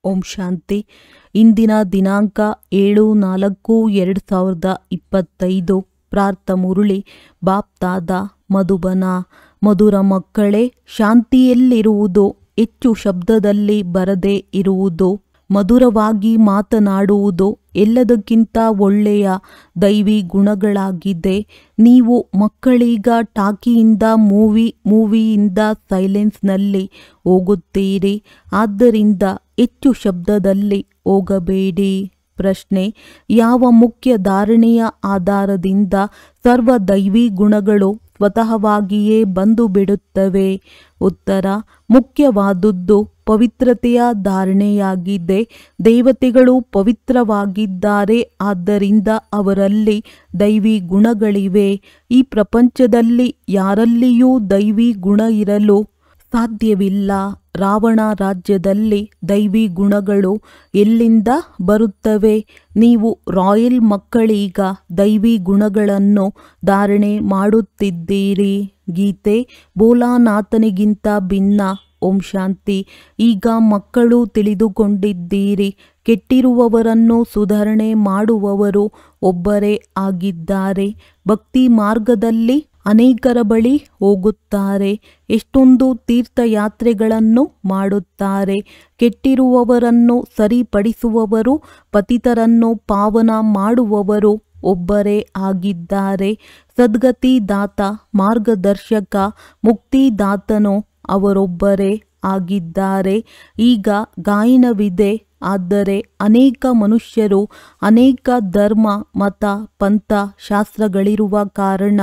ಓಂ ಶಾಂತಿ. ಇಂದಿನ ದಿನಾಂಕ 7/4/2025. ಪ್ರಾರ್ಥ ಮುರುಳಿ ಬಾಪ್ತಾದ ಮಧುಬನ. ಮಧುರ ಮಕ್ಕಳೇ, ಶಾಂತಿಯಲ್ಲಿರುವುದು ಹೆಚ್ಚು ಶಬ್ದದಲ್ಲಿ ಬರದೇ ಇರುವುದು, ಮಧುರವಾಗಿ ಮಾತನಾಡುವುದು ಎಲ್ಲದಕ್ಕಿಂತ ಒಳ್ಳೆಯ ದೈವಿ ಗುಣಗಳಾಗಿದೆ. ನೀವು ಮಕ್ಕಳೀಗ ಟಾಕಿಯಿಂದ ಮೂವಿಯಿಂದ ಸೈಲೆನ್ಸ್ನಲ್ಲಿ ಹೋಗುತ್ತೀರಿ. ಆದ್ದರಿಂದ ಹೆಚ್ಚು ಶಬ್ದದಲ್ಲಿ ಹೋಗಬೇಡಿ. ಪ್ರಶ್ನೆ: ಯಾವ ಮುಖ್ಯ ಧಾರಣೆಯ ಆಧಾರದಿಂದ ಸರ್ವ ದೈವಿ ಗುಣಗಳು ಸ್ವತಃವಾಗಿಯೇ ಬಂದು ಬಿಡುತ್ತವೆ? ಉತ್ತರ: ಮುಖ್ಯವಾದುದು ಪವಿತ್ರತೆಯ ಧಾರಣೆಯಾಗಿದೆ. ದೇವತೆಗಳು ಪವಿತ್ರವಾಗಿದ್ದಾರೆ, ಆದ್ದರಿಂದ ಅವರಲ್ಲಿ ದೈವಿ ಗುಣಗಳಿವೆ. ಈ ಪ್ರಪಂಚದಲ್ಲಿ ಯಾರಲ್ಲಿಯೂ ದೈವಿ ಗುಣ ಇರಲು ಸಾಧ್ಯವಿಲ್ಲ. ರಾವಣ ರಾಜ್ಯದಲ್ಲಿ ದೈವಿ ಗುಣಗಳು ಎಲ್ಲಿಂದ ಬರುತ್ತವೆ? ನೀವು ರಾಯಲ್ ಮಕ್ಕಳೀಗ ದೈವಿ ಗುಣಗಳನ್ನು ಧಾರಣೆ ಮಾಡುತ್ತಿದ್ದೀರಿ. ಗೀತೆ: ಭೋಲಾನಾಥನಿಗಿಂತ ಭಿನ್ನ. ಓಂ ಶಾಂತಿ. ಈಗ ಮಕ್ಕಳು ತಿಳಿದುಕೊಂಡಿದ್ದೀರಿ, ಕೆಟ್ಟಿರುವವರನ್ನು ಸುಧಾರಣೆ ಮಾಡುವವರು ಒಬ್ಬರೇ ಆಗಿದ್ದಾರೆ. ಭಕ್ತಿ ಮಾರ್ಗದಲ್ಲಿ ಅನೇಕರ ಬಳಿ ಹೋಗುತ್ತಾರೆ, ಎಷ್ಟೊಂದು ತೀರ್ಥಯಾತ್ರೆಗಳನ್ನು ಮಾಡುತ್ತಾರೆ. ಕೆಟ್ಟಿರುವವರನ್ನು ಸರಿಪಡಿಸುವವರು, ಪತಿತರನ್ನು ಪಾವನ ಮಾಡುವವರು ಒಬ್ಬರೇ ಆಗಿದ್ದಾರೆ. ಸದ್ಗತಿದಾತ, ಮಾರ್ಗದರ್ಶಕ, ಮುಕ್ತಿದಾತನು ಅವರೊಬ್ಬರೇ ಆಗಿದ್ದಾರೆ. ಈಗ ಗಾಯನವಿದೆ, ಆದರೆ ಅನೇಕ ಮನುಷ್ಯರು ಅನೇಕ ಧರ್ಮ, ಮತ, ಪಂಥ, ಶಾಸ್ತ್ರಗಳಿರುವ ಕಾರಣ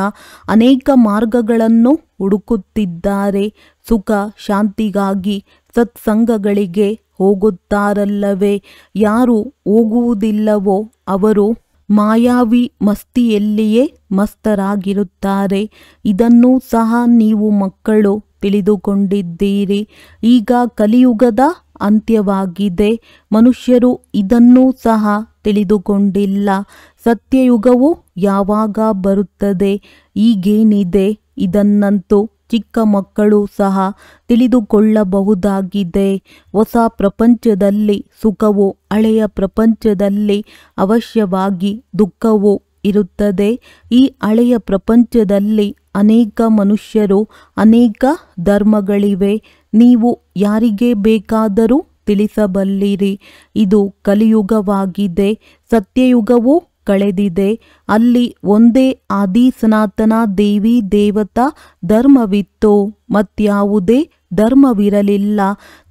ಅನೇಕ ಮಾರ್ಗಗಳನ್ನು ಹುಡುಕುತ್ತಿದ್ದಾರೆ. ಸುಖ ಶಾಂತಿಗಾಗಿ ಸತ್ಸಂಗಗಳಿಗೆ ಹೋಗುತ್ತಾರಲ್ಲವೇ? ಯಾರು ಹೋಗುವುದಿಲ್ಲವೋ ಅವರು ಮಾಯಾವಿ ಮಸ್ತಿಯಲ್ಲಿಯೇ ಮಸ್ತರಾಗಿರುತ್ತಾರೆ. ಇದನ್ನು ಸಹ ನೀವು ಮಕ್ಕಳು ತಿಳಿದುಕೊಂಡಿದ್ದೀರಿ. ಈಗ ಕಲಿಯುಗದ ಅಂತ್ಯವಾಗಿದೆ. ಮನುಷ್ಯರು ಇದನ್ನೂ ಸಹ ತಿಳಿದುಕೊಂಡಿಲ್ಲ. ಸತ್ಯಯುಗವು ಯಾವಾಗ ಬರುತ್ತದೆ? ಈಗೇನಿದೆ ಇದನ್ನಂತೂ ಚಿಕ್ಕ ಮಕ್ಕಳು ಸಹ ತಿಳಿದುಕೊಳ್ಳಬಹುದಾಗಿದೆ. ಹೊಸ ಪ್ರಪಂಚದಲ್ಲಿ ಸುಖವು, ಹಳೆಯ ಪ್ರಪಂಚದಲ್ಲಿ ಅವಶ್ಯವಾಗಿ ದುಃಖವು ಇರುತ್ತದೆ. ಈ ಹಳೆಯ ಪ್ರಪಂಚದಲ್ಲಿ ಅನೇಕ ಮನುಷ್ಯರು, ಅನೇಕ ಧರ್ಮಗಳಿವೆ. ನೀವು ಯಾರಿಗೆ ಬೇಕಾದರೂ ತಿಳಿಸಬಲ್ಲಿರಿ. ಇದು ಕಲಿಯುಗವಾಗಿದೆ. ಸತ್ಯಯುಗವು ಕಳೆದಿದೆ. ಅಲ್ಲಿ ಒಂದೇ ಆದಿ ಸನಾತನ ದೇವಿ ದೇವತಾ ಧರ್ಮವಿತ್ತು, ಮತ್ಯಾವುದೇ ಧರ್ಮವಿರಲಿಲ್ಲ.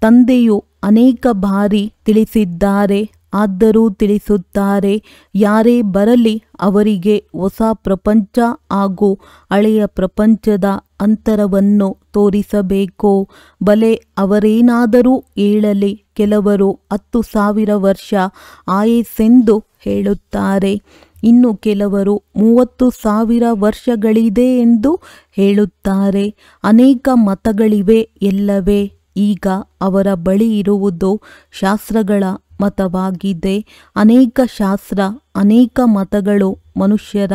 ತಂದೆಯು ಅನೇಕ ಬಾರಿ ತಿಳಿಸಿದ್ದಾರೆ, ಆದರೂ ತಿಳಿಸುತ್ತಾರೆ. ಯಾರೇ ಬರಲಿ ಅವರಿಗೆ ಹೊಸ ಪ್ರಪಂಚ ಹಾಗೂ ಹಳೆಯ ಪ್ರಪಂಚದ ಅಂತರವನ್ನು ತೋರಿಸಬೇಕು. ಭಲೆ ಅವರೇನಾದರೂ ಹೇಳಲಿ, ಕೆಲವರು 10,000 ವರ್ಷ ಆಯಸ್ಸೆಂದು ಹೇಳುತ್ತಾರೆ, ಇನ್ನು ಕೆಲವರು 30,000 ವರ್ಷಗಳಿದೆ ಎಂದು ಹೇಳುತ್ತಾರೆ. ಅನೇಕ ಮತಗಳಿವೆ ಎಲ್ಲವೇ? ಈಗ ಅವರ ಬಳಿ ಇರುವುದು ಶಾಸ್ತ್ರಗಳ ಮತವಾಗಿದೆ. ಅನೇಕ ಶಾಸ್ತ್ರ, ಅನೇಕ ಮತಗಳು ಮನುಷ್ಯರ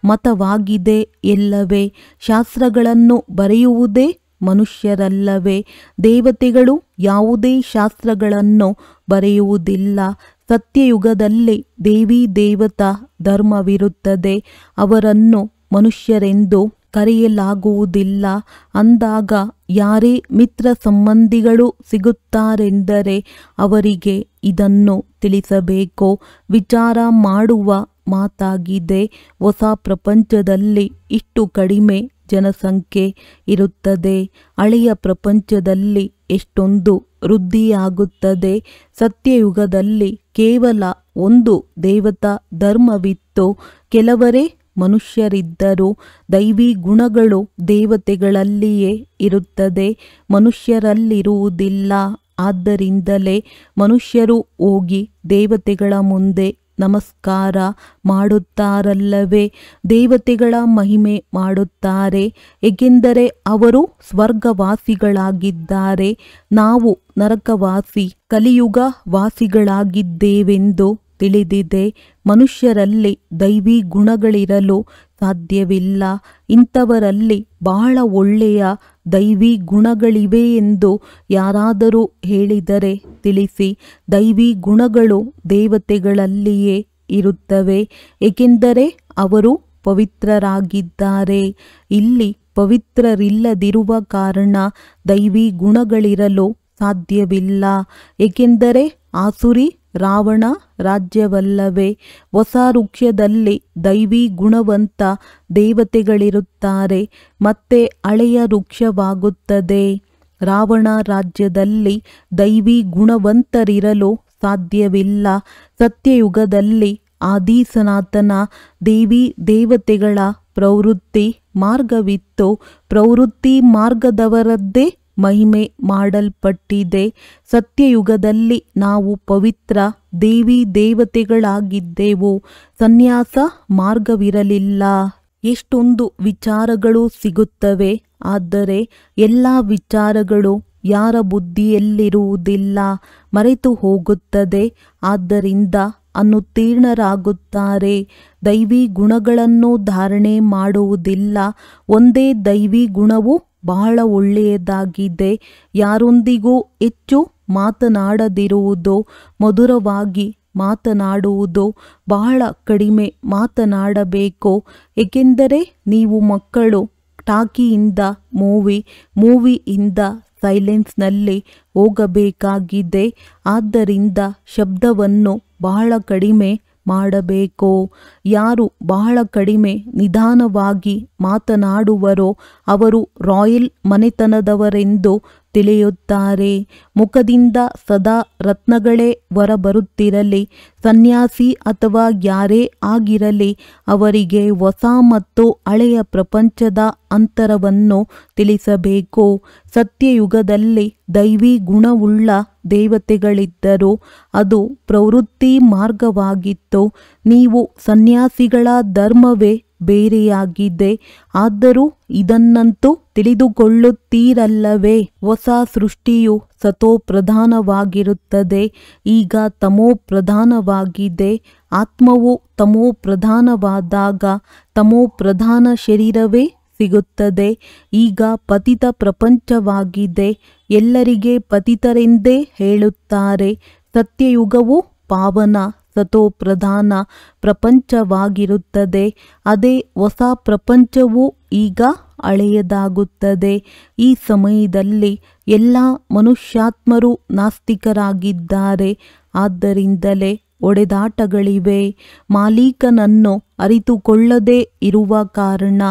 ಮತವಾಗಿದೆ ಎಲ್ಲವೇ? ಶಾಸ್ತ್ರಗಳನ್ನು ಬರೆಯುವುದೇ ಮನುಷ್ಯರಲ್ಲವೇ? ದೇವತೆಗಳು ಯಾವುದೇ ಶಾಸ್ತ್ರಗಳನ್ನು ಬರೆಯುವುದಿಲ್ಲ. ಸತ್ಯಯುಗದಲ್ಲಿ ದೇವಿ ದೇವತಾ ಧರ್ಮವಿರುತ್ತದೆ. ಅವರನ್ನು ಮನುಷ್ಯರೆಂದು ಕರೆಯಲಾಗುವುದಿಲ್ಲ. ಅಂದಾಗ ಯಾರೇ ಮಿತ್ರ ಸಂಬಂಧಿಗಳು ಸಿಗುತ್ತಾರೆಂದರೆ ಅವರಿಗೆ ಇದನ್ನು ತಿಳಿಸಬೇಕು. ವಿಚಾರ ಮಾಡುವ ಮಾತಾಗಿದೆ. ಹೊಸ ಪ್ರಪಂಚದಲ್ಲಿ ಇಷ್ಟು ಕಡಿಮೆ ಜನಸಂಖ್ಯೆ ಇರುತ್ತದೆ. ಹಳೆಯ ಪ್ರಪಂಚದಲ್ಲಿ ಎಷ್ಟೊಂದು ವೃದ್ಧಿಯಾಗುತ್ತದೆ. ಸತ್ಯಯುಗದಲ್ಲಿ ಕೇವಲ ಒಂದು ದೇವತಾ ಧರ್ಮವಿತ್ತು, ಕೆಲವರೇ ಮನುಷ್ಯರಿದ್ದರು. ದೈವಿ ಗುಣಗಳು ದೇವತೆಗಳಲ್ಲಿಯೇ ಇರುತ್ತದೆ, ಮನುಷ್ಯರಲ್ಲಿರುವುದಿಲ್ಲ. ಆದ್ದರಿಂದಲೇ ಮನುಷ್ಯರು ಹೋಗಿ ದೇವತೆಗಳ ಮುಂದೆ ನಮಸ್ಕಾರ ಮಾಡುತ್ತಾರಲ್ಲವೇ? ದೇವತೆಗಳ ಮಹಿಮೆ ಮಾಡುತ್ತಾರೆ, ಏಕೆಂದರೆ ಅವರು ಸ್ವರ್ಗವಾಸಿಗಳಾಗಿದ್ದಾರೆ. ನಾವು ನರಕವಾಸಿ, ಕಲಿಯುಗ ವಾಸಿಗಳಾಗಿದ್ದೇವೆಂದು ತಿಳಿದಿದೆ. ಮನುಷ್ಯರಲ್ಲಿ ದೈವಿ ಗುಣಗಳಿರಲು ಸಾಧ್ಯವಿಲ್ಲ. ಇಂಥವರಲ್ಲಿ ಬಹಳ ಒಳ್ಳೆಯ ದೈವಿ ಗುಣಗಳಿವೆ ಎಂದು ಯಾರಾದರೂ ಹೇಳಿದರೆ ತಿಳಿಸಿ. ದೈವಿ ಗುಣಗಳು ದೇವತೆಗಳಲ್ಲಿಯೇ ಇರುತ್ತವೆ, ಏಕೆಂದರೆ ಅವರು ಪವಿತ್ರರಾಗಿದ್ದಾರೆ. ಇಲ್ಲಿ ಪವಿತ್ರರಿಲ್ಲದಿರುವ ಕಾರಣ ದೈವಿ ಗುಣಗಳಿರಲು ಸಾಧ್ಯವಿಲ್ಲ, ಏಕೆಂದರೆ ಆಸುರಿ ರಾವಣ ರಾಜ್ಯವಲ್ಲವೇ. ಹೊಸ ವೃಕ್ಷದಲ್ಲಿ ದೈವಿ ಗುಣವಂತ ದೇವತೆಗಳಿರುತ್ತಾರೆ, ಮತ್ತೆ ಹಳೆಯ ವೃಕ್ಷವಾಗುತ್ತದೆ. ರಾವಣ ರಾಜ್ಯದಲ್ಲಿ ದೈವಿ ಗುಣವಂತರಿರಲು ಸಾಧ್ಯವಿಲ್ಲ. ಸತ್ಯಯುಗದಲ್ಲಿ ಆದಿ ಸನಾತನ ದೇವಿ ದೇವತೆಗಳ ಪ್ರವೃತ್ತಿ ಮಾರ್ಗವಿತ್ತು. ಪ್ರವೃತ್ತಿ ಮಾರ್ಗದವರದ್ದೇ ಮಹಿಮೆ ಮಾಡಲ್ಪಟ್ಟಿದೆ. ಸತ್ಯಯುಗದಲ್ಲಿ ನಾವು ಪವಿತ್ರ ದೇವಿ ದೇವತೆಗಳಾಗಿದ್ದೆವು. ಸನ್ಯಾಸ ಮಾರ್ಗವಿರಲಿಲ್ಲ. ಎಷ್ಟೊಂದು ವಿಚಾರಗಳು ಸಿಗುತ್ತವೆ, ಆದರೆ ಎಲ್ಲ ವಿಚಾರಗಳು ಯಾರ ಬುದ್ಧಿಯಲ್ಲಿರುವುದಿಲ್ಲ, ಮರೆತು ಹೋಗುತ್ತದೆ. ಆದ್ದರಿಂದ ಅನುತ್ತೀರ್ಣರಾಗುತ್ತಾರೆ. ದೈವಿ ಗುಣಗಳನ್ನು ಧಾರಣೆ ಮಾಡುವುದಿಲ್ಲ. ಒಂದೇ ದೈವಿ ಗುಣವು ಬಹಳ ಒಳ್ಳೆಯದಾಗಿದೆ. ಯಾರೊಂದಿಗೂ ಹೆಚ್ಚು ಮಾತನಾಡದಿರುವುದು, ಮಧುರವಾಗಿ ಮಾತನಾಡುವುದು, ಬಹಳ ಕಡಿಮೆ ಮಾತನಾಡಬೇಕು. ಏಕೆಂದರೆ ನೀವು ಮಕ್ಕಳು ಟಾಕಿಯಿಂದ ಮೂವಿಯಿಂದ ಸೈಲೆನ್ಸ್ನಲ್ಲಿ ಹೋಗಬೇಕಾಗಿದೆ. ಆದ್ದರಿಂದ ಶಬ್ದವನ್ನು ಬಹಳ ಕಡಿಮೆ ಮಾಡಬೇಕು. ಯಾರು ಬಹಳ ಕಡಿಮೆ ನಿಧಾನವಾಗಿ ಮಾತನಾಡುವರೋ ಅವರು ರಾಯಲ್ ಮನೆತನದವರೆಂದು ತಿಳಿಯುತ್ತಾರೆ. ಮುಖದಿಂದ ಸದಾ ರತ್ನಗಳೇ ಹೊರಬರುತ್ತಿರಲಿ. ಸನ್ಯಾಸಿ ಅಥವಾ ಯಾರೇ ಆಗಿರಲಿ, ಅವರಿಗೆ ಹೊಸ ಮತ್ತು ಹಳೆಯ ಪ್ರಪಂಚದ ಅಂತರವನ್ನು ತಿಳಿಸಬೇಕು. ಸತ್ಯಯುಗದಲ್ಲಿ ದೈವಿ ಗುಣವುಳ್ಳ ದೇವತೆಗಳಿದ್ದರು. ಅದು ಪ್ರವೃತ್ತಿ ಮಾರ್ಗವಾಗಿತ್ತು. ನೀವು ಸನ್ಯಾಸಿಗಳ ಧರ್ಮವೇ ಬೇರೆಯಾಗಿದೆ. ಆದರೂ ಇದನ್ನಂತೂ ತಿಳಿದುಕೊಳ್ಳುತ್ತೀರಲ್ಲವೇ. ಹೊಸ ಸೃಷ್ಟಿಯು ಸತೋ ಪ್ರಧಾನವಾಗಿರುತ್ತದೆ, ಈಗ ತಮೋ ಪ್ರಧಾನವಾಗಿದೆ. ಆತ್ಮವು ತಮೋ ಪ್ರಧಾನವಾದಾಗ ತಮೋ ಪ್ರಧಾನ ಶರೀರವೇ ಸಿಗುತ್ತದೆ. ಈಗ ಪತಿತ ಪ್ರಪಂಚವಾಗಿದೆ. ಎಲ್ಲರಿಗೆ ಪತಿತರೆಂದೇ ಹೇಳುತ್ತಾರೆ. ಸತ್ಯಯುಗವು ಪಾವನ ಸತೋ ಪ್ರಧಾನ ಪ್ರಪಂಚವಾಗಿರುತ್ತದೆ. ಅದೇ ಹೊಸ ಪ್ರಪಂಚವು ಈಗ ಹಳೆಯದಾಗುತ್ತದೆ. ಈ ಸಮಯದಲ್ಲಿ ಎಲ್ಲ ಮನುಷ್ಯಾತ್ಮರು ನಾಸ್ತಿಕರಾಗಿದ್ದಾರೆ. ಆದ್ದರಿಂದಲೇ ಒಡೆದಾಟಗಳಿವೆ. ಮಾಲೀಕನನ್ನು ಅರಿತುಕೊಳ್ಳದೇ ಇರುವ ಕಾರಣ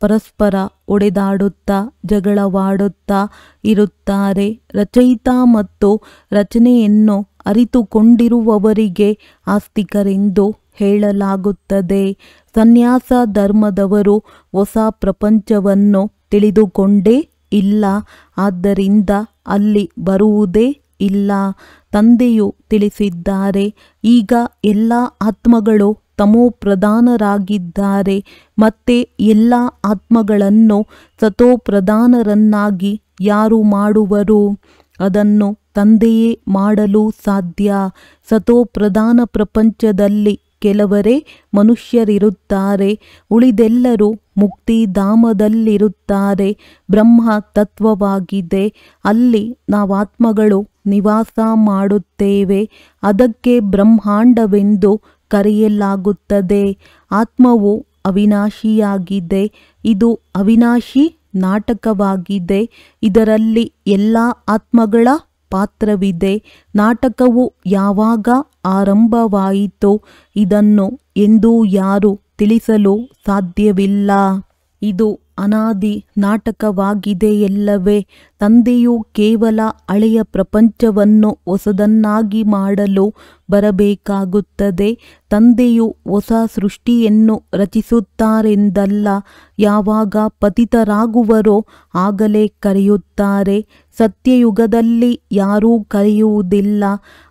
ಪರಸ್ಪರ ಒಡೆದಾಡುತ್ತಾ ಜಗಳವಾಡುತ್ತಾ ಇರುತ್ತಾರೆ. ರಚಯಿತ ಮತ್ತು ರಚನೆಯನ್ನು ಅರಿತುಕೊಂಡಿರುವವರಿಗೆ ಆಸ್ತಿಕರೆಂದು ಹೇಳಲಾಗುತ್ತದೆ. ಸನ್ಯಾಸ ಧರ್ಮದವರು ಹೊಸ ಪ್ರಪಂಚವನ್ನು ತಿಳಿದುಕೊಂಡೇ ಇಲ್ಲ, ಆದ್ದರಿಂದ ಅಲ್ಲಿ ಬರುವುದೇ ಇಲ್ಲ. ತಂದೆಯು ತಿಳಿಸಿದ್ದಾರೆ, ಈಗ ಎಲ್ಲ ಆತ್ಮಗಳು ತಮೋ ಪ್ರಧಾನರಾಗಿದ್ದಾರೆ. ಮತ್ತೆ ಎಲ್ಲ ಆತ್ಮಗಳನ್ನು ಸತೋ ಪ್ರಧಾನರನ್ನಾಗಿ ಯಾರು ಮಾಡುವರು? ಅದನ್ನು ತಂದೆಯೇ ಮಾಡಲು ಸಾಧ್ಯ. ಸತೋ ಪ್ರಧಾನ ಪ್ರಪಂಚದಲ್ಲಿ ಕೆಲವರೇ ಮನುಷ್ಯರಿರುತ್ತಾರೆ, ಉಳಿದೆಲ್ಲರೂ ಮುಕ್ತಿಧಾಮದಲ್ಲಿರುತ್ತಾರೆ. ಬ್ರಹ್ಮ ತತ್ವವಾಗಿದೆ, ಅಲ್ಲಿ ನಾವಾತ್ಮಗಳು ನಿವಾಸ ಮಾಡುತ್ತೇವೆ. ಅದಕ್ಕೆ ಬ್ರಹ್ಮಾಂಡವೆಂದು ಕರೆಯಲಾಗುತ್ತದೆ. ಆತ್ಮವು ಅವಿನಾಶಿಯಾಗಿದೆ. ಇದು ಅವಿನಾಶಿ ನಾಟಕವಾಗಿದೆ. ಇದರಲ್ಲಿ ಎಲ್ಲ ಆತ್ಮಗಳ ಪಾತ್ರವಿದೆ. ನಾಟಕವು ಯಾವಾಗ ಆರಂಭವಾಯಿತೋ ಇದನ್ನು ಎಂದೂ ಯಾರೂ ತಿಳಿಸಲು ಸಾಧ್ಯವಿಲ್ಲ. ಇದು ಅನಾದಿ ನಾಟಕವಾಗಿದೆಯಲ್ಲವೇ. ತಂದೆಯು ಕೇವಲ ಹಳೆಯ ಪ್ರಪಂಚವನ್ನು ಹೊಸದನ್ನಾಗಿ ಮಾಡಲು ಬರಬೇಕಾಗುತ್ತದೆ. ತಂದೆಯು ಹೊಸ ಸೃಷ್ಟಿಯನ್ನು ರಚಿಸುತ್ತಾರೆಂದಲ್ಲ. ಯಾವಾಗ ಪತಿತರಾಗುವರೋ ಆಗಲೇ ಕರೆಯುತ್ತಾರೆ. ಸತ್ಯಯುಗದಲ್ಲಿ ಯಾರೂ ಕರೆಯುವುದಿಲ್ಲ.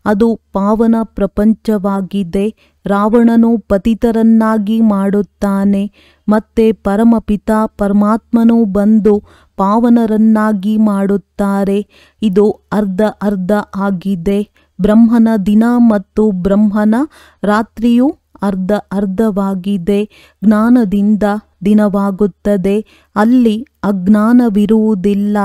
ಅದು ಪಾವನ ಪ್ರಪಂಚವಾಗಿದೆ. ರಾವಣನು ಪತಿತರನ್ನಾಗಿ ಮಾಡುತ್ತಾನೆ, ಮತ್ತೆ ಪರಮಪಿತ ಪರಮಾತ್ಮನು ಬಂದು ಪಾವನರನ್ನಾಗಿ ಮಾಡುತ್ತಾರೆ. ಇದು ಅರ್ಧ ಆಗಿದೆ. ಬ್ರಹ್ಮನ ದಿನ ಮತ್ತು ಬ್ರಹ್ಮನ ರಾತ್ರಿಯು ಅರ್ಧವಾಗಿದೆ. ಜ್ಞಾನದಿಂದ ದಿನವಾಗುತ್ತದೆ. ಅಲ್ಲಿ ಅಜ್ಞಾನವಿರುವುದಿಲ್ಲ.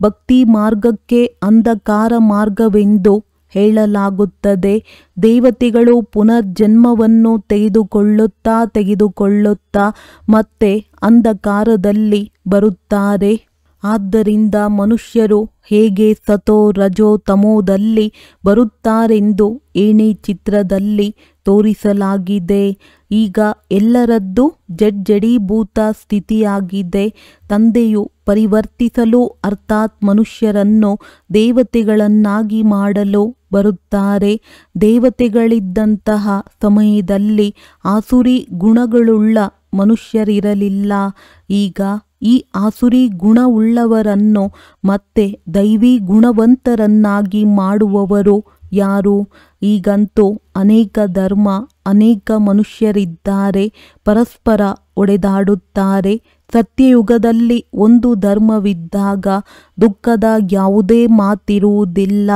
ಭಕ್ತಿ ಮಾರ್ಗಕ್ಕೆ ಅಂಧಕಾರ ಮಾರ್ಗವೆಂದು ಹೇಳಲಾಗುತ್ತದೆ. ದೇವತೆಗಳು ಪುನರ್ಜನ್ಮವನ್ನು ತೆಗೆದುಕೊಳ್ಳುತ್ತಾ ಮತ್ತೆ ಅಂಧಕಾರದಲ್ಲಿ ಬರುತ್ತಾರೆ. ಆದ್ದರಿಂದ ಮನುಷ್ಯರು ಹೇಗೆ ಸತೋ ರಜೋ ತಮೋದಲ್ಲಿ ಬರುತ್ತಾರೆಂದು ಏಣಿ ಚಿತ್ರದಲ್ಲಿ ತೋರಿಸಲಾಗಿದೆ. ಈಗ ಎಲ್ಲರದ್ದು ಜಡ್ಜಡೀಭೂತ ಸ್ಥಿತಿಯಾಗಿದೆ. ತಂದೆಯು ಪರಿವರ್ತಿಸಲು ಅರ್ಥಾತ್ ಮನುಷ್ಯರನ್ನು ದೇವತೆಗಳನ್ನಾಗಿ ಮಾಡಲು ಬರುತ್ತಾರೆ. ದೇವತೆಗಳಿದ್ದಂತಹ ಸಮಯದಲ್ಲಿ ಆಸುರಿ ಗುಣಗಳುಳ್ಳ ಮನುಷ್ಯರಿರಲಿಲ್ಲ. ಈಗ ಈ ಆಸುರಿ ಗುಣವುಳ್ಳವರನ್ನು ಮತ್ತೆ ದೈವಿ ಗುಣವಂತರನ್ನಾಗಿ ಮಾಡುವವರು ಯಾರು? ಈಗಂತೂ ಅನೇಕ ಧರ್ಮ, ಅನೇಕ ಮನುಷ್ಯರಿದ್ದಾರೆ, ಪರಸ್ಪರ ಒಡೆದಾಡುತ್ತಾರೆ. ಸತ್ಯಯುಗದಲ್ಲಿ ಒಂದು ಧರ್ಮವಿದ್ದಾಗ ದುಃಖದ ಯಾವುದೇ ಮಾತಿರುವುದಿಲ್ಲ.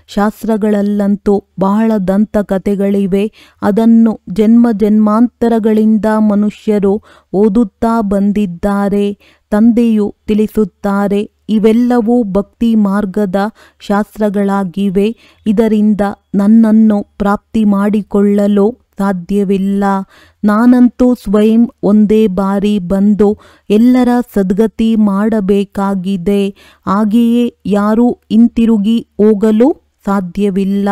ಶಾಸ್ತ್ರಗಳಲ್ಲಂತೂ ಬಹಳ ದಂತಕಥೆಗಳಿವೆ. ಅದನ್ನು ಜನ್ಮ ಜನ್ಮಾಂತರಗಳಿಂದ ಮನುಷ್ಯರು ಓದುತ್ತಾ ಬಂದಿದ್ದಾರೆ. ತಂದೆಯು ತಿಳಿಸುತ್ತಾರೆ, ಇವೆಲ್ಲವೂ ಭಕ್ತಿ ಮಾರ್ಗದ ಶಾಸ್ತ್ರಗಳಾಗಿವೆ. ಇದರಿಂದ ನನ್ನನ್ನು ಪ್ರಾಪ್ತಿ ಮಾಡಿಕೊಳ್ಳಲು ಸಾಧ್ಯವಿಲ್ಲ. ನಾನಂತೂ ಸ್ವಯಂ ಒಂದೇ ಬಾರಿ ಬಂದು ಎಲ್ಲರ ಸದ್ಗತಿ ಮಾಡಬೇಕಾಗಿದೆ. ಹಾಗೆಯೇ ಯಾರೂ ಹಿಂತಿರುಗಿ ಹೋಗಲು ಸಾಧ್ಯವಿಲ್ಲ.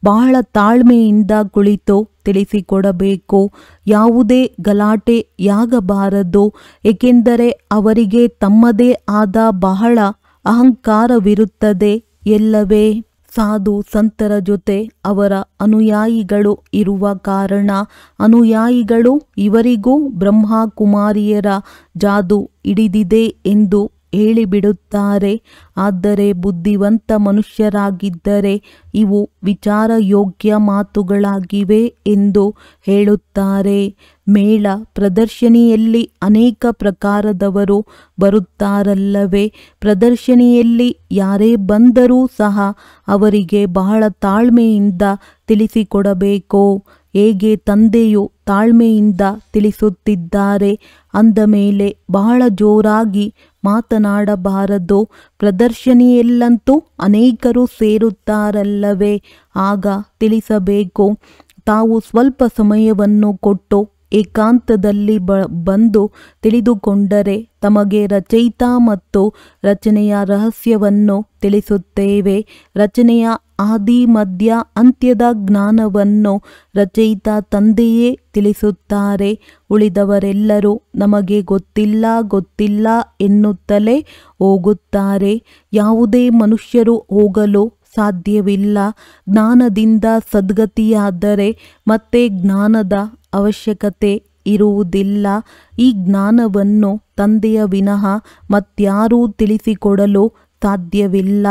ಬಹಳ ತಾಳ್ಮೆಯಿಂದ ಕುಳಿತು ತಿಳಿಸಿಕೊಡಬೇಕು. ಯಾವುದೇ ಗಲಾಟೆಯಾಗಬಾರದು. ಏಕೆಂದರೆ ಅವರಿಗೆ ತಮ್ಮದೇ ಆದ ಬಹಳ ಅಹಂಕಾರವಿರುತ್ತದೆ ಎಲ್ಲವೇ. ಸಾಧು ಸಂತರ ಜೊತೆ ಅವರ ಅನುಯಾಯಿಗಳು ಇರುವ ಕಾರಣ ಅನುಯಾಯಿಗಳು ಇವರಿಗೂ ಬ್ರಹ್ಮಕುಮಾರಿಯರ ಜಾದು ಹಿಡಿದಿದೆ ಎಂದು ಹೇಳಿಬಿಡುತ್ತಾರೆ. ಆದರೆ ಬುದ್ಧಿವಂತ ಮನುಷ್ಯರಾಗಿದ್ದರೆ ಇವು ವಿಚಾರಯೋಗ್ಯ ಮಾತುಗಳಾಗಿವೆ ಎಂದು ಹೇಳುತ್ತಾರೆ. ಮೇಳ ಪ್ರದರ್ಶನಿಯಲ್ಲಿ ಅನೇಕ ಪ್ರಕಾರದವರು ಬರುತ್ತಾರಲ್ಲವೇ. ಪ್ರದರ್ಶನಿಯಲ್ಲಿ ಯಾರೇ ಬಂದರೂ ಸಹ ಅವರಿಗೆ ಬಹಳ ತಾಳ್ಮೆಯಿಂದ ತಿಳಿಸಿಕೊಡಬೇಕು. ಹೇಗೆ ತಂದೆಯು ತಾಳ್ಮೆಯಿಂದ ತಿಳಿಸುತ್ತಿದ್ದಾರೆ ಅಂದ ಮೇಲೆ ಬಹಳ ಜೋರಾಗಿ ಮಾತನಾಡಬಾರದು. ಪ್ರದರ್ಶನಿಯಲ್ಲಂತೂ ಅನೇಕರು ಸೇರುತ್ತಾರಲ್ಲವೇ, ಆಗ ತಿಳಿಸಬೇಕು. ತಾವು ಸ್ವಲ್ಪ ಸಮಯವನ್ನು ಕೊಟ್ಟು ಏಕಾಂತದಲ್ಲಿ ಬಂದು ತಿಳಿದುಕೊಂಡರೆ ತಮಗೆ ರಚಯಿತ ಮತ್ತು ರಚನೆಯ ರಹಸ್ಯವನ್ನು ತಿಳಿಸುತ್ತೇವೆ. ರಚನೆಯ ಆದಿ ಮಧ್ಯ ಅಂತ್ಯದ ಜ್ಞಾನವನ್ನು ರಚಯಿತ ತಂದೆಯೇ ತಿಳಿಸುತ್ತಾರೆ. ಉಳಿದವರೆಲ್ಲರೂ ನಮಗೆ ಗೊತ್ತಿಲ್ಲ ಎನ್ನುತ್ತಲೇ ಹೋಗುತ್ತಾರೆ. ಯಾವುದೇ ಮನುಷ್ಯರು ಹೋಗಲು ಸಾಧ್ಯವಿಲ್ಲ. ಜ್ಞಾನದಿಂದ ಸದ್ಗತಿಯಾದರೆ ಮತ್ತೆ ಜ್ಞಾನದ ಅವಶ್ಯಕತೆ ಇರುವುದಿಲ್ಲ. ಈ ಜ್ಞಾನವನ್ನು ತಂದೆಯ ವಿನಃ ಮತ್ಯಾರೂ ತಿಳಿಸಿಕೊಡಲು ಸಾಧ್ಯವಿಲ್ಲ.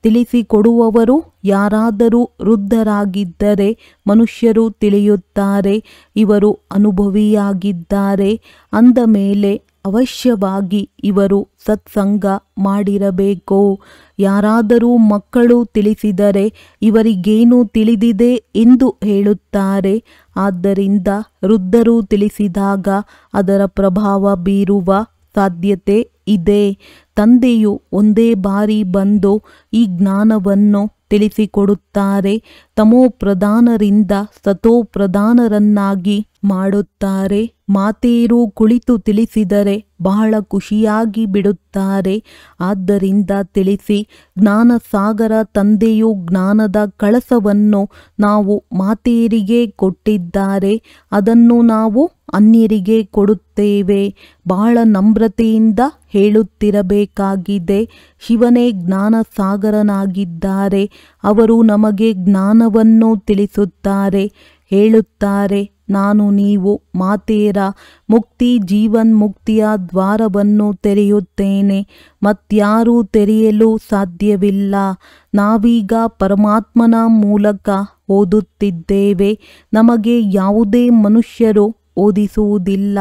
ತಿಳಿಸಿಕೊಡುವವರು ಯಾರಾದರೂ ವೃದ್ಧರಾಗಿದ್ದರೆ ಮನುಷ್ಯರು ತಿಳಿಯುತ್ತಾರೆ, ಇವರು ಅನುಭವಿಯಾಗಿದ್ದಾರೆ ಅಂದ ಮೇಲೆ ಅವಶ್ಯವಾಗಿ ಇವರು ಸತ್ಸಂಗ ಮಾಡಿರಬೇಕು. ಯಾರಾದರೂ ಮಕ್ಕಳು ತಿಳಿಸಿದರೆ ಇವರಿಗೇನು ತಿಳಿದಿದೆ ಎಂದು ಹೇಳುತ್ತಾರೆ. ಆದ್ದರಿಂದ ವೃದ್ಧರು ತಿಳಿಸಿದಾಗ ಅದರ ಪ್ರಭಾವ ಬೀರುವ ಸಾಧ್ಯತೆ ಇದೆ. ತಂದೆಯು ಒಂದೇ ಬಾರಿ ಬಂದು ಈ ಜ್ಞಾನವನ್ನು ತಿಳಿಸಿಕೊಡುತ್ತಾರೆ. ತಮೋ ಪ್ರಧಾನರಿಂದ ಸತೋ ಪ್ರಧಾನರನ್ನಾಗಿ ಮಾಡುತ್ತಾರೆ. ಮಾತೆಯರು ಕುಳಿತು ತಿಳಿಸಿದರೆ ಬಹಳ ಖುಷಿಯಾಗಿ ಬಿಡುತ್ತಾರೆ. ಆದ್ದರಿಂದ ತಿಳಿಸಿ. ಜ್ಞಾನಸಾಗರ ತಂದೆಯು ಜ್ಞಾನದ ಕಳಸವನ್ನು ನಾವು ಮಾತೆಯರಿಗೆ ಕೊಟ್ಟಿದ್ದಾರೆ. ಅದನ್ನು ನಾವು ಅನ್ಯರಿಗೆ ಕೊಡುತ್ತೇವೆ. ಬಹಳ ನಮ್ರತೆಯಿಂದ ಹೇಳುತ್ತಿರಬೇಕಾಗಿದೆ. ಶಿವನೇ ಜ್ಞಾನಸಾಗರನಾಗಿದ್ದಾರೆ. ಅವರು ನಮಗೆ ಜ್ಞಾನವನ್ನು ತಿಳಿಸುತ್ತಾರೆ. ಹೇಳುತ್ತಾರೆ, ನಾನು ನೀವು ಮಾತೆಯರ ಮುಕ್ತಿ ಜೀವನ್ಮುಕ್ತಿಯ ದ್ವಾರವನ್ನು ತೆರೆಯುತ್ತೇನೆ. ಮತ್ಯಾರೂ ತೆರೆಯಲು ಸಾಧ್ಯವಿಲ್ಲ. ನಾವೀಗ ಪರಮಾತ್ಮನ ಮೂಲಕ ಓದುತ್ತಿದ್ದೇವೆ. ನಮಗೆ ಯಾವುದೇ ಮನುಷ್ಯರು ಓದಿಸುವುದಿಲ್ಲ.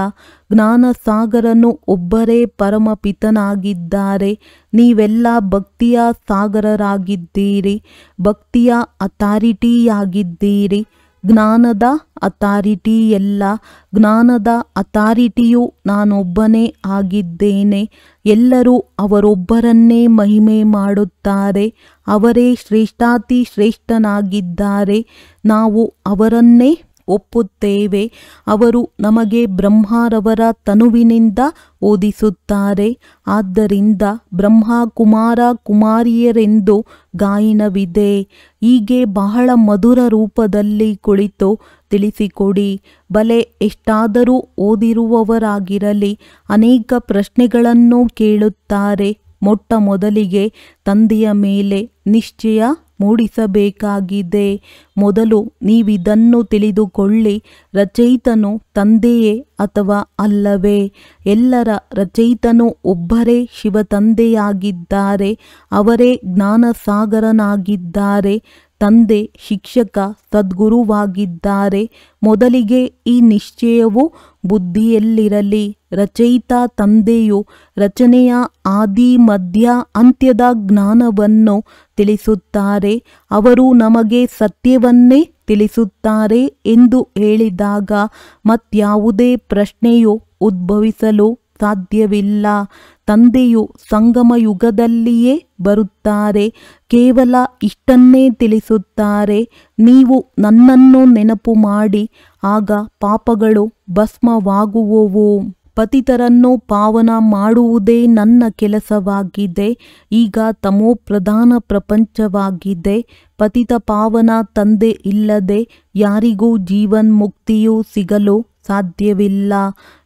ಜ್ಞಾನಸಾಗರನು ಒಬ್ಬರೇ ಪರಮಪಿತನಾಗಿದ್ದಾರೆ. ನೀವೆಲ್ಲ ಭಕ್ತಿಯ ಸಾಗರರಾಗಿದ್ದೀರಿ, ಭಕ್ತಿಯ ಅಥಾರಿಟಿಯಾಗಿದ್ದೀರಿ. ಜ್ಞಾನದ ಅಥಾರಿಟಿ ಎಲ್ಲ. ಜ್ಞಾನದ ಅಥಾರಿಟಿಯು ನಾನೊಬ್ಬನೇ ಆಗಿದ್ದೇನೆ. ಎಲ್ಲರೂ ಅವರೊಬ್ಬರನ್ನೇ ಮಹಿಮೆ ಮಾಡುತ್ತಾರೆ. ಅವರೇ ಶ್ರೇಷ್ಠಾತಿ ಶ್ರೇಷ್ಠನಾಗಿದ್ದಾರೆ. ನಾವು ಅವರನ್ನೇ ಒಪ್ಪುತ್ತೇವೆ. ಅವರು ನಮಗೆ ಬ್ರಹ್ಮರವರ ತನುವಿನಿಂದ ಓದಿಸುತ್ತಾರೆ. ಆದ್ದರಿಂದ ಬ್ರಹ್ಮ ಕುಮಾರ ಕುಮಾರಿಯರೆಂದು ಗಾಯನವಿದೆ. ಹೀಗೆ ಬಹಳ ಮಧುರ ರೂಪದಲ್ಲಿ ಕುಳಿತು ತಿಳಿಸಿಕೊಡಿ. ಬಲೆ ಎಷ್ಟಾದರೂ ಓದಿರುವವರಾಗಿರಲಿ ಅನೇಕ ಪ್ರಶ್ನೆಗಳನ್ನು ಕೇಳುತ್ತಾರೆ. ಮೊಟ್ಟ ಮೊದಲಿಗೆ ತಂದೆಯ ಮೇಲೆ ನಿಶ್ಚಯ ಮೂಡಿಸಬೇಕಾಗಿದೆ. ಮೊದಲು ನೀವಿದನ್ನು ತಿಳಿದುಕೊಳ್ಳಿ, ರಚಯಿತನು ತಂದೆಯೇ ಅಥವಾ ಅಲ್ಲವೇ? ಎಲ್ಲರ ರಚಯಿತನು ಒಬ್ಬರೇ ಶಿವತಂದೆಯಾಗಿದ್ದಾರೆ. ಅವರೇ ಜ್ಞಾನಸಾಗರನಾಗಿದ್ದಾರೆ. ತಂದೆ ಶಿಕ್ಷಕ ಸದ್ಗುರುವಾಗಿದ್ದಾರೆ. ಮೊದಲಿಗೆ ಈ ನಿಶ್ಚಯವು ಬುದ್ಧಿಯಲ್ಲಿರಲಿ. ರಚಯಿತ ತಂದೆಯು ರಚನೆಯ ಆದಿ ಮಧ್ಯ ಅಂತ್ಯದ ಜ್ಞಾನವನ್ನು ತಿಳಿಸುತ್ತಾರೆ. ಅವರು ನಮಗೆ ಸತ್ಯವನ್ನೇ ತಿಳಿಸುತ್ತಾರೆ ಎಂದು ಹೇಳಿದಾಗ ಮತ್ಯಾವುದೇ ಪ್ರಶ್ನೆಯು ಉದ್ಭವಿಸಲು ಸಾಧ್ಯವಿಲ್ಲ. ತಂದೆಯು ಸಂಗಮ ಯುಗದಲ್ಲಿಯೇ ಬರುತ್ತಾರೆ. ಕೇವಲ ಇಷ್ಟನ್ನೇ ತಿಳಿಸುತ್ತಾರೆ, ನೀವು ನನ್ನನ್ನು ನೆನಪು ಮಾಡಿ, ಆಗ ಪಾಪಗಳು ಭಸ್ಮವಾಗುವವು. ಪತಿತರನ್ನು ಪಾವನ ಮಾಡುವುದೇ ನನ್ನ ಕೆಲಸವಾಗಿದೆ. ಈಗ ತಮೋಪ್ರಧಾನ ಪ್ರಪಂಚವಾಗಿದೆ. ಪತಿತ ಪಾವನ ತಂದೆ ಇಲ್ಲದೆ ಯಾರಿಗೂ ಜೀವನ್ಮುಕ್ತಿಯು ಸಿಗಲು ಸಾಧ್ಯವಿಲ್ಲ.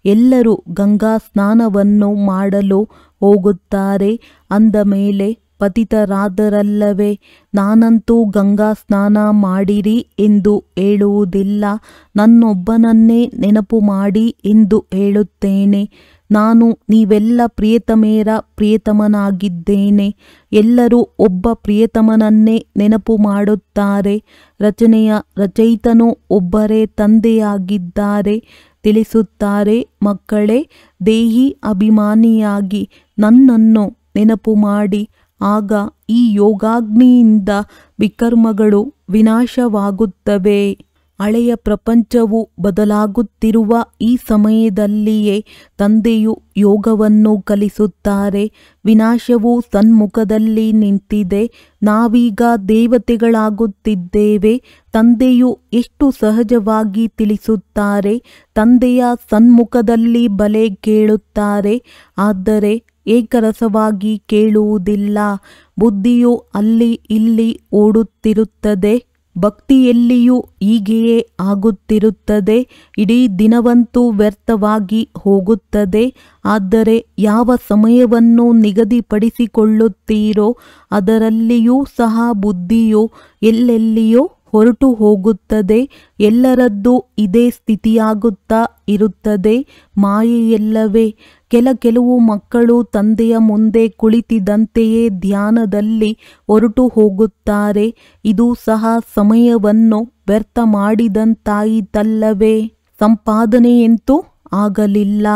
ಎಲ್ಲರೂ ಗಂಗಾ ಸ್ನಾನವನ್ನು ಮಾಡಲು ಹೋಗುತ್ತಾರೆ. ಅಂದ ಮೇಲೆ ಪತಿತರಾದರಲ್ಲವೇ? ನಾನಂತೂ ಗಂಗಾ ಸ್ನಾನ ಮಾಡಿರಿ ಎಂದು ಹೇಳುವುದಿಲ್ಲ. ನನ್ನೊಬ್ಬನನ್ನೇ ನೆನಪು ಮಾಡಿ ಎಂದು ಹೇಳುತ್ತೇನೆ. ನಾನು ನೀವೆಲ್ಲ ಪ್ರಿಯತಮೆಯರ ಪ್ರಿಯತಮನಾಗಿದ್ದೇನೆ. ಎಲ್ಲರೂ ಒಬ್ಬ ಪ್ರಿಯತಮನನ್ನೇ ನೆನಪು ಮಾಡುತ್ತಾರೆ. ರಚನೆಯ ರಚಯಿತನು ಒಬ್ಬರೇ ತಂದೆಯಾಗಿದ್ದಾರೆ. ತಿಳಿಸುತ್ತಾರೆ, ಮಕ್ಕಳೇ, ದೇಹಿ ಅಭಿಮಾನಿಯಾಗಿ ನನ್ನನ್ನು ನೆನಪು ಮಾಡಿ, ಆಗ ಈ ಯೋಗಾಗ್ನಿಯಿಂದ ವಿಕರ್ಮಗಳು ವಿನಾಶವಾಗುತ್ತವೆ. ಹಳೆಯ ಪ್ರಪಂಚವು ಬದಲಾಗುತ್ತಿರುವ ಈ ಸಮಯದಲ್ಲಿಯೇ ತಂದೆಯು ಯೋಗವನ್ನು ಕಲಿಸುತ್ತಾರೆ. ವಿನಾಶವು ಸನ್ಮುಖದಲ್ಲಿ ನಿಂತಿದೆ. ನಾವೀಗ ದೇವತೆಗಳಾಗುತ್ತಿದ್ದೇವೆ. ತಂದೆಯು ಎಷ್ಟು ಸಹಜವಾಗಿ ತಿಳಿಸುತ್ತಾರೆ. ತಂದೆಯ ಸನ್ಮುಖದಲ್ಲಿ ಬಲೆ ಕೇಳುತ್ತಾರೆ, ಆದರೆ ಏಕರಸವಾಗಿ ಕೇಳುವುದಿಲ್ಲ. ಬುದ್ಧಿಯು ಅಲ್ಲಿ ಇಲ್ಲಿ ಓಡುತ್ತಿರುತ್ತದೆ. ಭಕ್ತಿಯಲ್ಲಿಯೂ ಹೀಗೆಯೇ ಆಗುತ್ತಿರುತ್ತದೆ. ಇಡೀ ದಿನವಂತೂ ವ್ಯರ್ಥವಾಗಿ ಹೋಗುತ್ತದೆ. ಆದರೆ ಯಾವ ಸಮಯವನ್ನು ನಿಗದಿಪಡಿಸಿಕೊಳ್ಳುತ್ತೀರೋ ಅದರಲ್ಲಿಯೂ ಸಹ ಬುದ್ಧಿಯು ಎಲ್ಲೆಲ್ಲಿಯೋ ಹೊರಟು ಹೋಗುತ್ತದೆ. ಎಲ್ಲರದ್ದು ಇದೇ ಸ್ಥಿತಿಯಾಗುತ್ತಾ ಇರುತ್ತದೆ. ಮಾಯೆಯಲ್ಲವೇ? ಕೆಲವು ಮಕ್ಕಳು ತಂದೆಯ ಮುಂದೆ ಕುಳಿತಿದ್ದಂತೆಯೇ ಧ್ಯಾನದಲ್ಲಿ ಹೊರಟು ಹೋಗುತ್ತಾರೆ. ಇದು ಸಹ ಸಮಯವನ್ನು ವ್ಯರ್ಥ ಮಾಡಿದಂತಾಯಿತಲ್ಲವೇ? ಸಂಪಾದನೆಯಂತೂ ಆಗಲಿಲ್ಲ.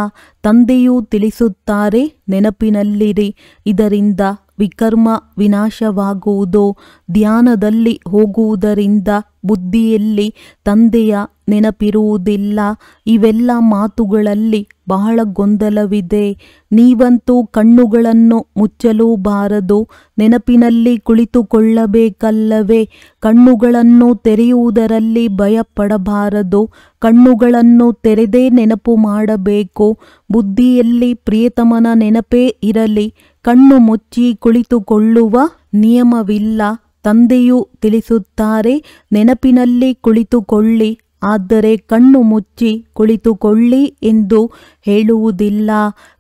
ತಂದೆಯು ತಿಳಿಸುತ್ತಾರೆ, ನೆನಪಿನಲ್ಲಿರಿ, ಇದರಿಂದ ವಿಕರ್ಮ ವಿನಾಶವಾಗುವುದು. ಧ್ಯಾನದಲ್ಲಿ ಹೋಗುವುದರಿಂದ ಬುದ್ಧಿಯಲ್ಲಿ ತಂದೆಯ ನೆನಪಿರುವುದಿಲ್ಲ. ಇವೆಲ್ಲ ಮಾತುಗಳಲ್ಲಿ ಬಹಳ ಗೊಂದಲವಿದೆ. ನೀವಂತೂ ಕಣ್ಣುಗಳನ್ನು ಮುಚ್ಚಲೂಬಾರದು. ನೆನಪಿನಲ್ಲಿ ಕುಳಿತುಕೊಳ್ಳಬೇಕಲ್ಲವೇ? ಕಣ್ಣುಗಳನ್ನು ತೆರೆಯುವುದರಲ್ಲಿ ಭಯಪಡಬಾರದು. ಕಣ್ಣುಗಳನ್ನು ತೆರೆದೇ ನೆನಪು ಮಾಡಬೇಕು. ಬುದ್ಧಿಯಲ್ಲಿ ಪ್ರಿಯತಮನ ನೆನಪೇ ಇರಲಿ. ಕಣ್ಣು ಮುಚ್ಚಿ ಕುಳಿತುಕೊಳ್ಳುವ ನಿಯಮವಿಲ್ಲ. ತಂದೆಯು ತಿಳಿಸುತ್ತಾರೆ, ನೆನಪಿನಲ್ಲಿ ಕುಳಿತುಕೊಳ್ಳಿ, ಆದರೆ ಕಣ್ಣು ಮುಚ್ಚಿ ಕುಳಿತುಕೊಳ್ಳಿ ಎಂದು ಹೇಳುವುದಿಲ್ಲ.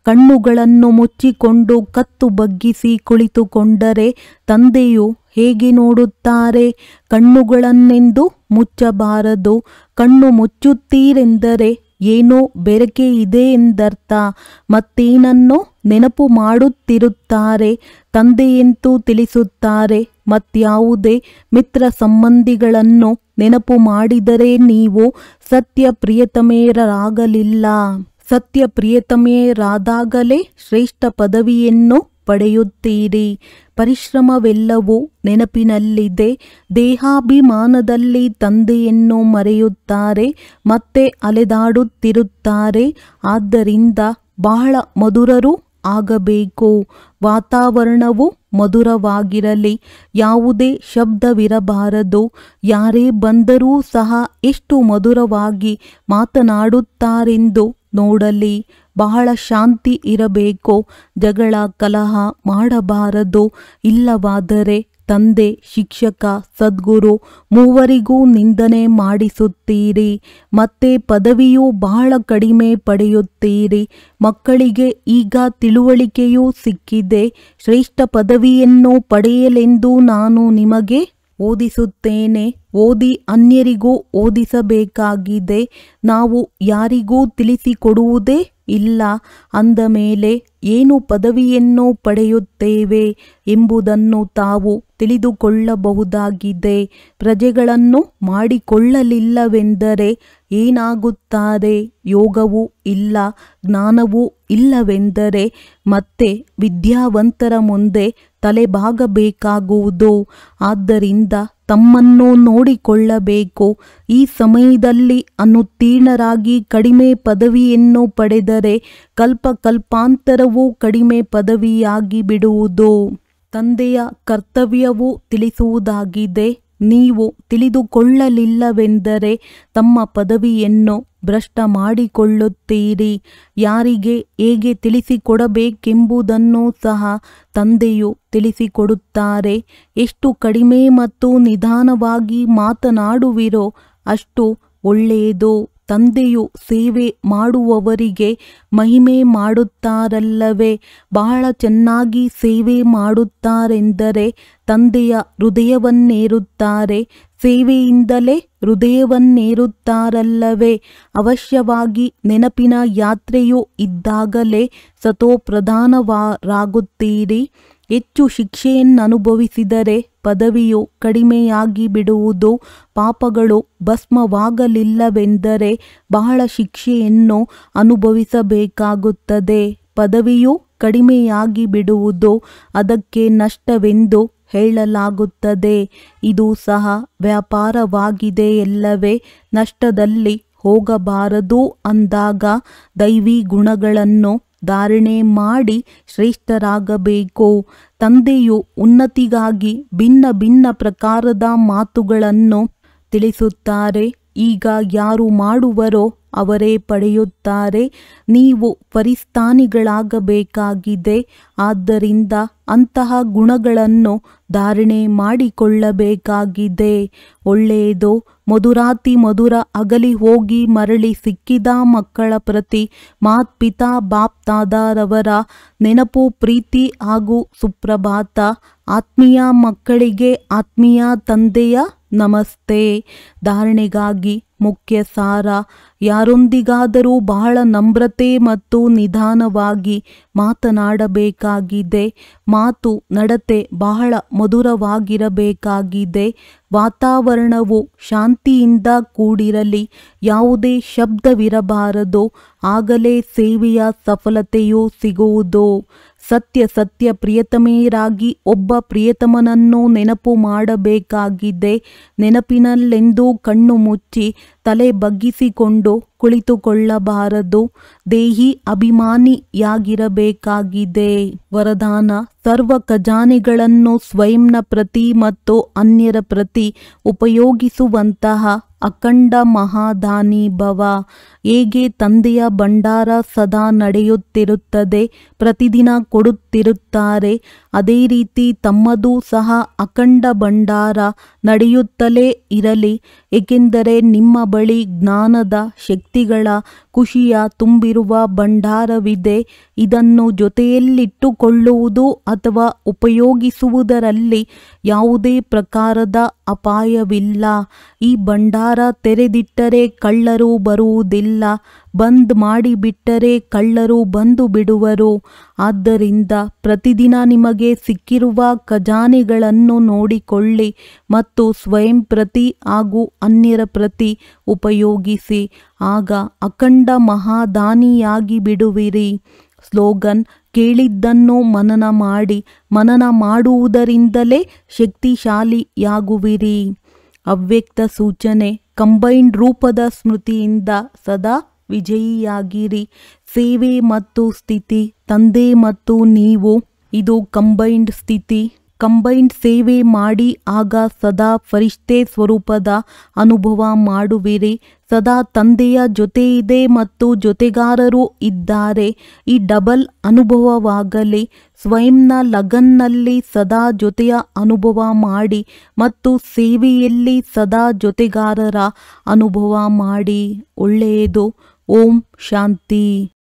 ಕಣ್ಣುಗಳನ್ನು ಮುಚ್ಚಿಕೊಂಡು ಕತ್ತು ಬಗ್ಗಿಸಿ ಕುಳಿತುಕೊಂಡರೆ ತಂದೆಯು ಹೇಗೆ ನೋಡುತ್ತಾರೆ? ಕಣ್ಣುಗಳನ್ನೆಂದು ಮುಚ್ಚಬಾರದು. ಕಣ್ಣು ಮುಚ್ಚುತ್ತೀರೆಂದರೆ ಏನೋ ಬೆರಕೆ ಇದೆ ಎಂದರ್ಥ. ಮತ್ತೇನನ್ನೋ ನೆನಪು ಮಾಡುತ್ತಿರುತ್ತಾರೆ. ತಂದೆಯಂತೂ ತಿಳಿಸುತ್ತಾರೆ, ಮತ್ಯಾವುದೇ ಮಿತ್ರ ಸಂಬಂಧಿಗಳನ್ನು ನೆನಪು ಮಾಡಿದರೆ ನೀವು ಸತ್ಯ ಪ್ರಿಯತಮೆಯರಾಗಲಿಲ್ಲ. ಸತ್ಯ ಪ್ರಿಯತಮೆಯರಾದಾಗಲೇ ಶ್ರೇಷ್ಠ ಪದವಿಯನ್ನು ಪಡೆಯುತ್ತೀರಿ. ಪರಿಶ್ರಮವೆಲ್ಲವೂ ನೆನಪಿನಲ್ಲಿದೆ. ದೇಹಾಭಿಮಾನದಲ್ಲಿ ತಂದೆಯನ್ನು ಮರೆಯುತ್ತಾರೆ, ಮತ್ತೆ ಅಲೆದಾಡುತ್ತಿರುತ್ತಾರೆ. ಆದ್ದರಿಂದ ಬಹಳ ಮಧುರರು ಆಗಬೇಕು. ವಾತಾವರಣವು ಮಧುರವಾಗಿರಲಿ, ಯಾವುದೇ ಶಬ್ದವಿರಬಾರದು. ಯಾರೇ ಬಂದರೂ ಸಹ ಎಷ್ಟು ಮಧುರವಾಗಿ ಮಾತನಾಡುತ್ತಾರೆಂದು ನೋಡಲಿ. ಬಹಳ ಶಾಂತಿ ಇರಬೇಕು. ಜಗಳ ಕಲಹ ಮಾಡಬಾರದು. ಇಲ್ಲವಾದರೆ ತಂದೆ, ಶಿಕ್ಷಕ, ಸದ್ಗುರು ಮೂವರಿಗೂ ನಿಂದನೆ ಮಾಡಿಸುತ್ತೀರಿ. ಮತ್ತೆ ಪದವಿಯೂ ಬಹಳ ಕಡಿಮೆ ಪಡೆಯುತ್ತೀರಿ. ಮಕ್ಕಳಿಗೆ ಈಗ ತಿಳುವಳಿಕೆಯೂ ಸಿಕ್ಕಿದೆ. ಶ್ರೇಷ್ಠ ಪದವಿಯನ್ನು ಪಡೆಯಲೆಂದು ನಾನು ನಿಮಗೆ ಓದಿಸುತ್ತೇನೆ. ಓದಿ ಅನ್ಯರಿಗೂ ಓದಿಸಬೇಕಾಗಿದೆ. ನಾವು ಯಾರಿಗೂ ತಿಳಿಸಿಕೊಡುವುದೇ ಇಲ್ಲ. ಅಂದ ಮೇಲೆ ಏನು ಪದವಿಯನ್ನು ಪಡೆಯುತ್ತೇವೆ ಎಂಬುದನ್ನು ತಾವು ತಿಳಿದುಕೊಳ್ಳಬಹುದಾಗಿದೆ. ಪ್ರಜೆಗಳನ್ನು ಮಾಡಿಕೊಳ್ಳಲಿಲ್ಲವೆಂದರೆ ಏನಾಗುತ್ತಾರೆ? ಯೋಗವೂ ಇಲ್ಲ, ಜ್ಞಾನವೂ ಇಲ್ಲವೆಂದರೆ ಮತ್ತೆ ವಿದ್ಯಾವಂತರ ಮುಂದೆ ತಲೆಬಾಗಬೇಕಾಗುವುದು. ಆದ್ದರಿಂದ ತಮ್ಮನ್ನು ನೋಡಿಕೊಳ್ಳಬೇಕು. ಈ ಸಮಯದಲ್ಲಿ ಅನುತ್ತೀರ್ಣರಾಗಿ ಕಡಿಮೆ ಪದವಿಯನ್ನು ಪಡೆದರೆ ಕಲ್ಪಾಂತರವೂ ಕಡಿಮೆ ಪದವಿಯಾಗಿ ಬಿಡುವುದು. ತಂದೆಯ ಕರ್ತವ್ಯವೂ ತಿಳಿಸುವುದಾಗಿದೆ. ನೀವು ತಿಳಿದುಕೊಳ್ಳಲಿಲ್ಲವೆಂದರೆ ತಮ್ಮ ಪದವಿಯನ್ನು ಭ್ರಷ್ಟ ಮಾಡಿಕೊಳ್ಳುತ್ತೀರಿ. ಯಾರಿಗೆ ಹೇಗೆ ತಿಳಿಸಿಕೊಡಬೇಕೆಂಬುದನ್ನು ಸಹ ತಂದೆಯು ತಿಳಿಸಿಕೊಡುತ್ತಾರೆ. ಎಷ್ಟು ಕಡಿಮೆ ಮತ್ತು ನಿಧಾನವಾಗಿ ಮಾತನಾಡುವಿರೋ ಅಷ್ಟು ಒಳ್ಳೆಯದು. ತಂದೆಯು ಸೇವೆ ಮಾಡುವವರಿಗೆ ಮಹಿಮೆ ಮಾಡುತ್ತಾರಲ್ಲವೇ? ಬಹಳ ಚೆನ್ನಾಗಿ ಸೇವೆ ಮಾಡುತ್ತಾರೆಂದರೆ ತಂದೆಯ ಹೃದಯವನ್ನೇರುತ್ತಾರೆ. ಸೇವೆಯಿಂದಲೇ ಹೃದಯವನ್ನೇರುತ್ತಾರಲ್ಲವೇ? ಅವಶ್ಯವಾಗಿ ನೆನಪಿನ ಯಾತ್ರೆಯು ಇದ್ದಾಗಲೇ ಸತೋಪ್ರಧಾನರಾಗುತ್ತೀರಿ. ಹೆಚ್ಚು ಶಿಕ್ಷೆಯನ್ನನುಭವಿಸಿದರೆ ಪದವಿಯು ಕಡಿಮೆಯಾಗಿ ಬಿಡುವುದು. ಪಾಪಗಳು ಭಸ್ಮವಾಗಲಿಲ್ಲವೆಂದರೆ ಬಹಳ ಶಿಕ್ಷೆಯನ್ನು ಅನುಭವಿಸಬೇಕಾಗುತ್ತದೆ. ಪದವಿಯು ಕಡಿಮೆಯಾಗಿ ಬಿಡುವುದು. ಅದಕ್ಕೆ ನಷ್ಟವೆಂದು ಹೇಳಲಾಗುತ್ತದೆ. ಇದು ಸಹ ವ್ಯಾಪಾರವಾಗಿದೆಯಲ್ಲವೇ? ನಷ್ಟದಲ್ಲಿ ಹೋಗಬಾರದು ಅಂದಾಗ ದೈವಿ ಗುಣಗಳನ್ನು ಧಾರಣೆ ಮಾಡಿ ಶ್ರೇಷ್ಠರಾಗಬೇಕು. ತಂದೆಯು ಉನ್ನತಿಗಾಗಿ ಭಿನ್ನ ಭಿನ್ನ ಪ್ರಕಾರದ ಮಾತುಗಳನ್ನು ತಿಳಿಸುತ್ತಾರೆ. ಈಗ ಯಾರು ಮಾಡುವರೋ ಅವರೇ ಪಡೆಯುತ್ತಾರೆ. ನೀವು ಪರಿಸ್ಥಾನಿಗಳಾಗಬೇಕಾಗಿದೆ. ಆದ್ದರಿಂದ ಅಂತಹ ಗುಣಗಳನ್ನು ಧಾರಣೆ ಮಾಡಿಕೊಳ್ಳಬೇಕಾಗಿದೆ. ಒಳ್ಳೆಯದು. ಮಧುರಾತಿ ಮಧುರ ಅಗಲಿ ಹೋಗಿ ಮರಳಿ ಸಿಕ್ಕಿದ ಮಕ್ಕಳ ಪ್ರತಿ ಮಾತ್ಪಿತಾ ಬಾಪ್ದಾದಾರವರ ನೆನಪು, ಪ್ರೀತಿ ಹಾಗೂ ಸುಪ್ರಭಾತ. ಆತ್ಮೀಯ ಮಕ್ಕಳಿಗೆ ಆತ್ಮೀಯ ತಂದೆಯ ನಮಸ್ತೆ. ಧಾರಣೆಗಾಗಿ ಮುಖ್ಯ ಸಾರ: ಯಾರೊಂದಿಗಾದರೂ ಬಹಳ ನಮ್ರತೆ ಮತ್ತು ನಿಧಾನವಾಗಿ ಮಾತನಾಡಬೇಕಾಗಿದೆ. ಮಾತು ನಡತೆ ಬಹಳ ಮಧುರವಾಗಿರಬೇಕಾಗಿದೆ. ವಾತಾವರಣವು ಶಾಂತಿಯಿಂದ ಕೂಡಿರಲಿ. ಯಾವುದೇ ಶಬ್ದವಿರಬಾರದು. ಆಗಲೇ ಸೇವೆಯ ಸಫಲತೆಯು ಸಿಗುವುದು. ಸತ್ಯ ಸತ್ಯ ಪ್ರಿಯತಮೆಯರಾಗಿ ಒಬ್ಬ ಪ್ರಿಯತಮನನ್ನು ನೆನಪು ಮಾಡಬೇಕಾಗಿದೆ. ನೆನಪಿನಲ್ಲೆಂದೂ ಕಣ್ಣು ಮುಚ್ಚಿ ತಲೆ ಬಗ್ಗಿಸಿಕೊಂಡು ಕುಳಿತುಕೊಳ್ಳಬಾರದು. ದೇಹಿ ಅಭಿಮಾನಿಯಾಗಿರಬೇಕಾಗಿದೆ. ವರದಾನ: ಸರ್ವ ಖಜಾನೆಗಳನ್ನು ಸ್ವಯಂನ ಪ್ರತಿ ಮತ್ತು ಅನ್ಯರ ಪ್ರತಿ ಉಪಯೋಗಿಸುವಂತಹ ಅಖಂಡ ಮಹಾದಾನಿ ಭವ. ಹೇಗೆ ತಂದೆಯ ಭಂಡಾರ ಸದಾ ನಡೆಯುತ್ತಿರುತ್ತದೆ, ಪ್ರತಿದಿನ ಕೊಡುತ್ತಿರುತ್ತಾರೆ, ಅದೇ ರೀತಿ ತಮ್ಮದೂ ಸಹ ಅಖಂಡ ಭಂಡಾರ ನಡೆಯುತ್ತಲೇ ಇರಲಿ. ಏಕೆಂದರೆ ನಿಮ್ಮ ಬಳಿ ಜ್ಞಾನದ, ಶಕ್ತಿಗಳ, ಖುಷಿಯ ತುಂಬಿರುವ ಭಂಡಾರವಿದೆ. ಇದನ್ನು ಜೊತೆಯಲ್ಲಿಟ್ಟುಕೊಳ್ಳುವುದು ಅಥವಾ ಉಪಯೋಗಿಸುವುದರಲ್ಲಿ ಯಾವುದೇ ಪ್ರಕಾರದ ಅಪಾಯವಿಲ್ಲ. ಈ ಭಂಡಾರ ತೆರೆದಿಟ್ಟರೆ ಕಳ್ಳರು ಬರುವುದಿಲ್ಲ, ಬಂದ್ ಮಾಡಿಬಿಟ್ಟರೆ ಕಳ್ಳರು ಬಂದು ಬಿಡುವರು. ಆದ್ದರಿಂದ ಪ್ರತಿದಿನ ನಿಮಗೆ ಸಿಕ್ಕಿರುವ ಖಜಾನೆಗಳನ್ನು ನೋಡಿಕೊಳ್ಳಿ ಮತ್ತು ಸ್ವಯಂ ಪ್ರತಿ ಹಾಗೂ ಅನ್ಯರ ಪ್ರತಿ ಉಪಯೋಗಿಸಿ. ಆಗ ಅಖಂಡ ಮಹಾದಾನಿಯಾಗಿ ಬಿಡುವಿರಿ. ಸ್ಲೋಗನ್: ಕೇಳಿದ್ದನ್ನು ಮನನ ಮಾಡಿ ಮನನ ಮಾಡುವುದರಿಂದಲೇ ಶಕ್ತಿಶಾಲಿಯಾಗುವಿರಿ. ಅವ್ಯಕ್ತ ಸೂಚನೆ: ಕಂಬೈನ್ಡ್ ರೂಪದ ಸ್ಮೃತಿಯಿಂದ ಸದಾ ವಿಜಯಿಯಾಗಿರಿ. ಸೇವೆ ಮತ್ತು ಸ್ಥಿತಿ: ತಂದೆ ಮತ್ತು ನೀವು. ಇದು ಕಂಬೈನ್ಡ್ ಸ್ಥಿತಿ. ಕಂಬೈನ್ಡ್ ಸೇವೆ ಮಾಡಿ ಆಗ ಸದಾ ಫರಿಷ್ಠೆ ಸ್ವರೂಪದ ಅನುಭವ ಮಾಡುವಿರಿ. ಸದಾ ತಂದೆಯ ಜೊತೆಯಿದೆ ಮತ್ತು ಜೊತೆಗಾರರು ಇದ್ದಾರೆ. ಈ ಡಬಲ್ ಅನುಭವವಾಗಲಿ. ಸ್ವಯಂನ ಲಗನ್ನಲ್ಲಿ ಸದಾ ಜೊತೆಯ ಅನುಭವ ಮಾಡಿ ಮತ್ತು ಸೇವೆಯಲ್ಲಿ ಸದಾ ಜೊತೆಗಾರರ ಅನುಭವ ಮಾಡಿ. ಒಳ್ಳೆಯದು. ಓಂ ಶಾಂತಿ.